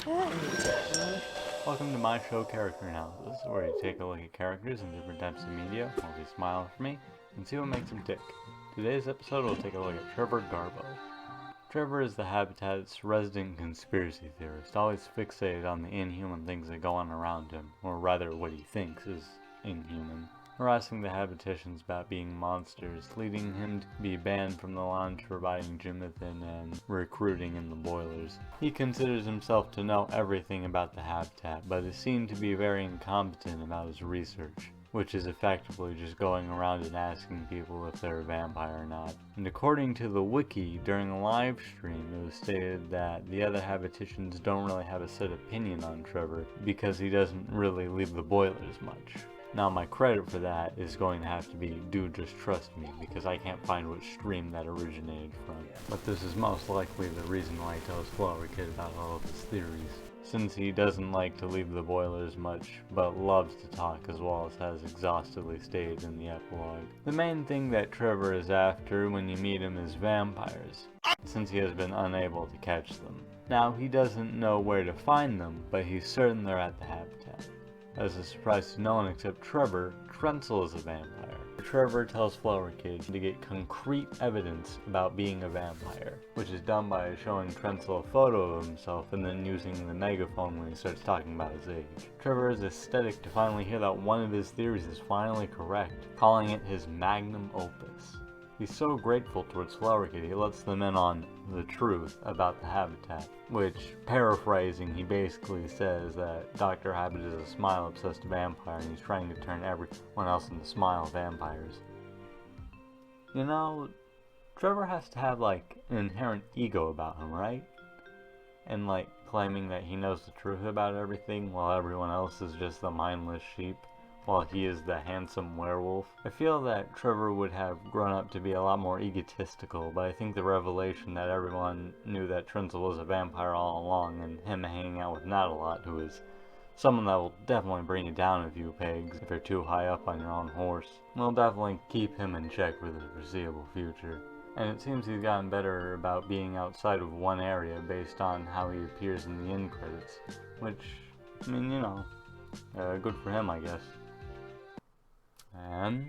Welcome to my show, Character Analysis, where you take a look at characters in different types of media, mostly smile for me, and see what makes them tick. Today's episode will take a look at Trevor Garbo. Trevor is the Habitat's resident conspiracy theorist, always fixated on the inhuman things that go on around him, or rather what he thinks is inhuman, harassing the habitations about being monsters, leading him to be banned from the lounge for buying Jimothin and recruiting in the boilers. He considers himself to know everything about the Habitat, but is seen to be very incompetent about his research, which is effectively just going around and asking people if they're a vampire or not. And according to the wiki, during a live stream, it was stated that the other habitations don't really have a set opinion on Trevor because he doesn't really leave the boilers much. Now my credit for that is going to have to be Dude Just Trust Me, because I can't find which stream that originated from. But this is most likely the reason why he tells Flower Kid about all of his theories, since he doesn't like to leave the boilers much, but loves to talk, as well as has exhaustively stated in the epilogue. The main thing that Trevor is after when you meet him is vampires, since he has been unable to catch them. Now he doesn't know where to find them, but he's certain they're at the Habitat. As a surprise to no one except Trevor, Trensel is a vampire. Trevor tells Flower Kid to get concrete evidence about being a vampire, which is done by showing Trensel a photo of himself and then using the megaphone when he starts talking about his age. Trevor is ecstatic to finally hear that one of his theories is finally correct, calling it his magnum opus. He's so grateful towards Flower Kid, he lets them in on the truth about the Habitat, which, paraphrasing, he basically says that Dr. Habit is a smile-obsessed vampire and he's trying to turn everyone else into smile vampires. You know, Trevor has to have, like, an inherent ego about him, right? And, like, claiming that he knows the truth about everything while everyone else is just the mindless sheep, while he is the handsome werewolf. I feel that Trevor would have grown up to be a lot more egotistical, but I think the revelation that everyone knew that Trensel was a vampire all along, and him hanging out with Nat a lot, who is someone that will definitely bring you down a few pegs if you're too high up on your own horse, will definitely keep him in check for the foreseeable future. And it seems he's gotten better about being outside of one area based on how he appears in the end credits, which, I mean, you know, good for him, I guess. And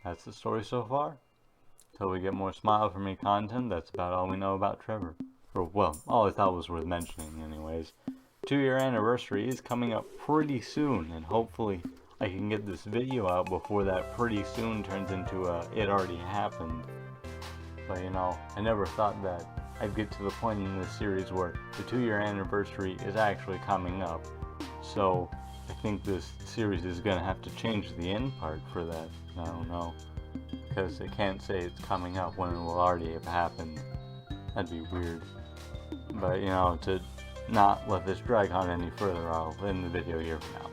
that's the story so far. Till we get more Smile For Me content, that's about all we know about Trevor. Or, well, all I thought was worth mentioning anyways. 2-year anniversary is coming up pretty soon, and hopefully I can get this video out before that pretty soon turns into a it already happened. But you know, I never thought that I'd get to the point in this series where the 2-year anniversary is actually coming up. So I think this series is going to have to change the end part for that. I don't know. Because it can't say it's coming up when it will already have happened. That'd be weird. But, you know, to not let this drag on any further, I'll end the video here for now.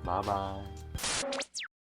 Bye-bye.